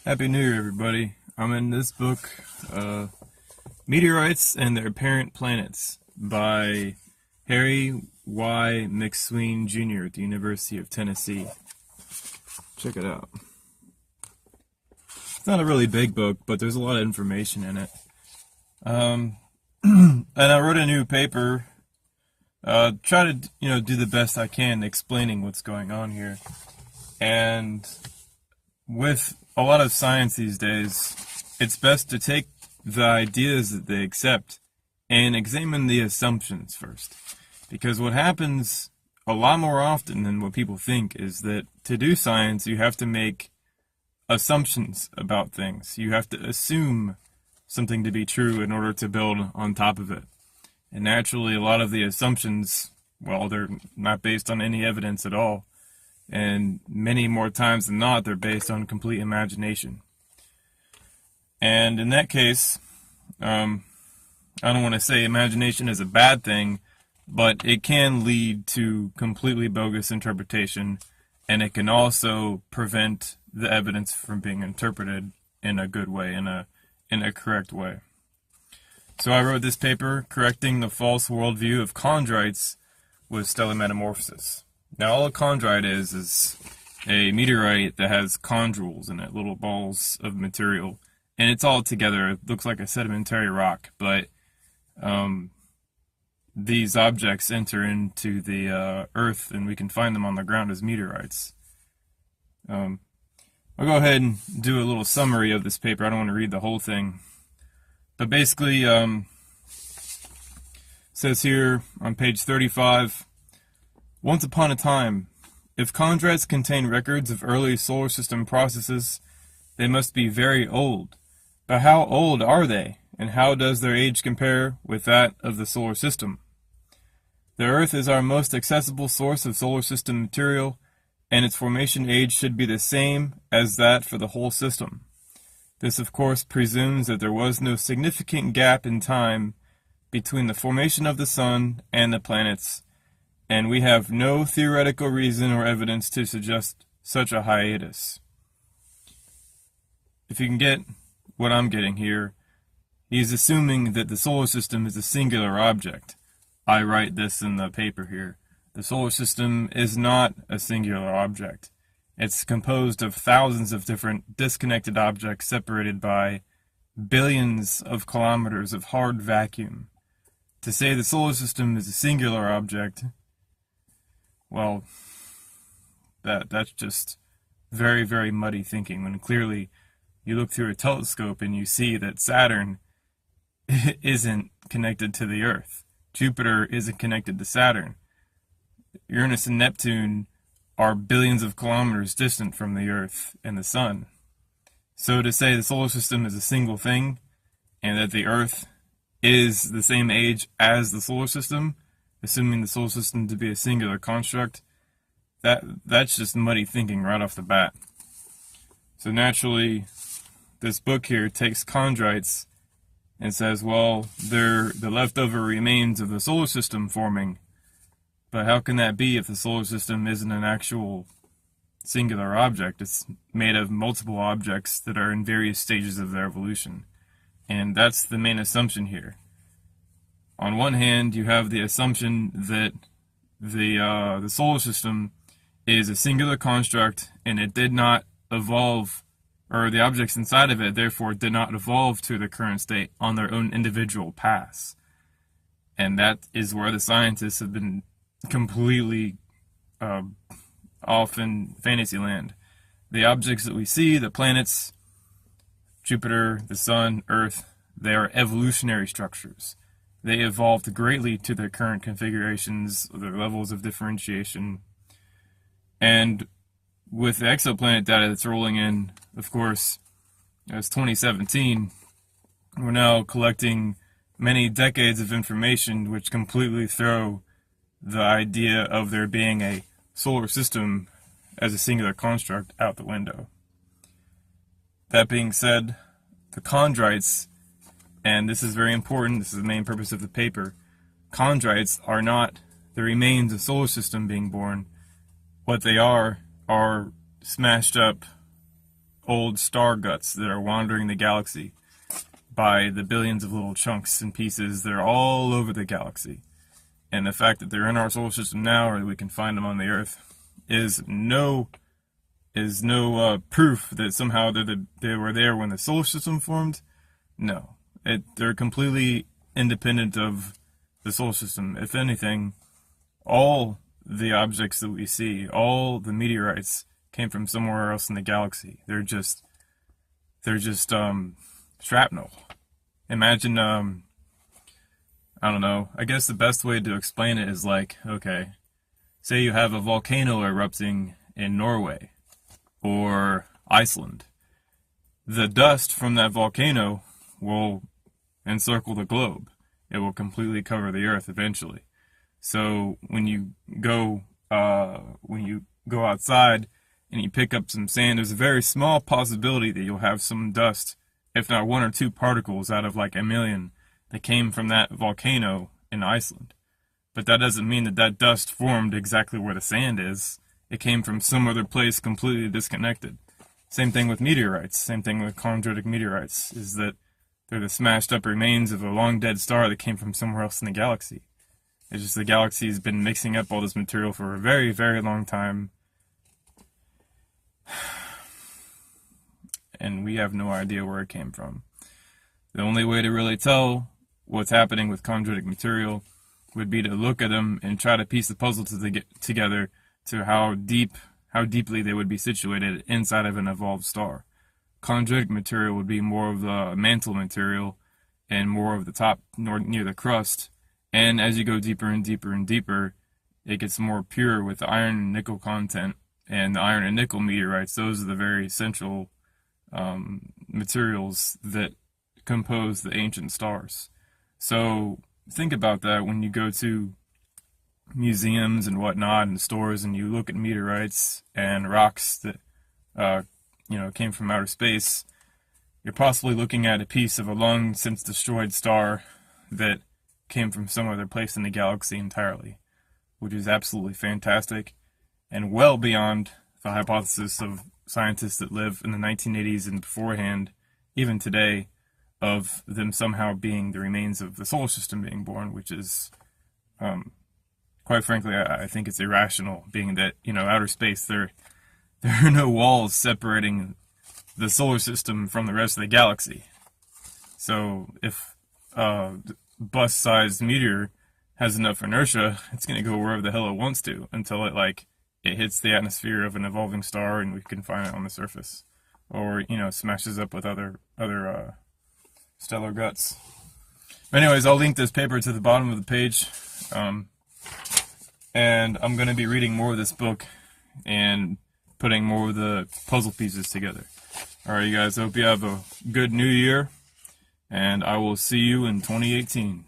Happy New Year, everybody. I'm in this book, Meteorites and Their Parent Planets by Harry Y. McSween Jr. at the University of Tennessee. Check it out. It's not a really big book, but there's a lot of information in it. And I wrote a new paper, try to, do the best I can explaining what's going on here. And with a lot of science these days, it's best to take the ideas that they accept and examine the assumptions first. Because what happens a lot more often than what people think is that to do science, you have to make assumptions about things. You have to assume something to be true in order to build on top of it. And naturally, a lot of the assumptions, well, they're not based on any evidence at all. And many more times than not, they're based on complete imagination. And in that case, I don't want to say imagination is a bad thing, but it can lead to completely bogus interpretation, and it can also prevent the evidence from being interpreted in a good way, in a correct way. So I wrote this paper, Correcting the False Worldview of Chondrites with Stellar Metamorphosis. Now, all a chondrite is a meteorite that has chondrules in it, little balls of material, and it's all together. It looks like a sedimentary rock, but these objects enter into the earth, and we can find them on the ground as meteorites. I'll go ahead and do a little summary of this paper. I don't want to read the whole thing, but basically, it says here on page 35, once upon a time, if chondrites contain records of early solar system processes, they must be very old. But how old are they, and how does their age compare with that of the solar system? The Earth is our most accessible source of solar system material, and its formation age should be the same as that for the whole system. This, of course, presumes that there was no significant gap in time between the formation of the Sun and the planets, and we have no theoretical reason or evidence to suggest such a hiatus. If you can get what I'm getting here, he's assuming that the solar system is a singular object. I write this in the paper here. The solar system is not a singular object. It's composed of thousands of different disconnected objects separated by billions of kilometers of hard vacuum. To say the solar system is a singular object, well, that's just very, very muddy thinking, when clearly you look through a telescope and you see that Saturn isn't connected to the Earth. Jupiter isn't connected to Saturn. Uranus and Neptune are billions of kilometers distant from the Earth and the Sun. So to say the solar system is a single thing, and that the Earth is the same age as the solar system, assuming the solar system to be a singular construct, that's just muddy thinking right off the bat. So naturally, this book here takes chondrites and says, well, they're the leftover remains of the solar system forming. But how can that be if the solar system isn't an actual singular object? It's made of multiple objects that are in various stages of their evolution. And that's the main assumption here. On one hand, you have the assumption that the solar system is a singular construct, and it did not evolve, or the objects inside of it, therefore, did not evolve to the current state on their own individual paths. And that is where the scientists have been completely off in fantasy land. The objects that we see, the planets, Jupiter, the Sun, Earth, they are evolutionary structures. They evolved greatly to their current configurations, their levels of differentiation. And with the exoplanet data that's rolling in, of course, it's 2017, we're now collecting many decades of information which completely throw the idea of there being a solar system as a singular construct out the window. That being said, the chondrites, and this is very important, this is the main purpose of the paper, chondrites are not the remains of solar system being born. What they are smashed up old star guts that are wandering the galaxy by the billions of little chunks and pieces that are all over the galaxy. And the fact that they're in our solar system now, or that we can find them on the Earth, is no proof that somehow they were there when the solar system formed. No, they're completely independent of the solar system. If anything, all the objects that we see, all the meteorites, came from somewhere else in the galaxy. They're just shrapnel. Imagine, I don't know, I guess the best way to explain it is like, okay, say you have a volcano erupting in Norway or Iceland. The dust from that volcano will encircle the globe. It will completely cover the Earth eventually. So when you go outside and you pick up some sand, there's a very small possibility that you'll have some dust, if not one or two particles out of like a million, that came from that volcano in Iceland. But that doesn't mean that that dust formed exactly where the sand is. It came from some other place completely disconnected. Same thing with meteorites. Same thing with chondritic meteorites, is that they're the smashed up remains of a long dead star that came from somewhere else in the galaxy. It's just the galaxy has been mixing up all this material for a very, very long time. And we have no idea where it came from. The only way to really tell what's happening with chondritic material would be to look at them and try to piece the puzzle together to how deeply they would be situated inside of an evolved star. Chondritic material would be more of the mantle material and more of the top near the crust. And as you go deeper and deeper and deeper, it gets more pure with the iron and nickel content. And the iron and nickel meteorites, those are the very central materials that compose the ancient stars. So think about that when you go to museums and whatnot and stores and you look at meteorites and rocks that came from outer space. You're possibly looking at a piece of a long since destroyed star that came from some other place in the galaxy entirely, which is absolutely fantastic and well beyond the hypothesis of scientists that live in the 1980s and beforehand, even today, of them somehow being the remains of the solar system being born, which is, quite frankly, I think it's irrational, being that, outer space, there are no walls separating the solar system from the rest of the galaxy. So if a bus-sized meteor has enough inertia, it's going to go wherever the hell it wants to until it hits the atmosphere of an evolving star and we can find it on the surface, or smashes up with other stellar guts. But anyways, I'll link this paper to the bottom of the page, and I'm going to be reading more of this book and putting more of the puzzle pieces together. Alright, you guys, hope you have a good new year, and I will see you in 2018.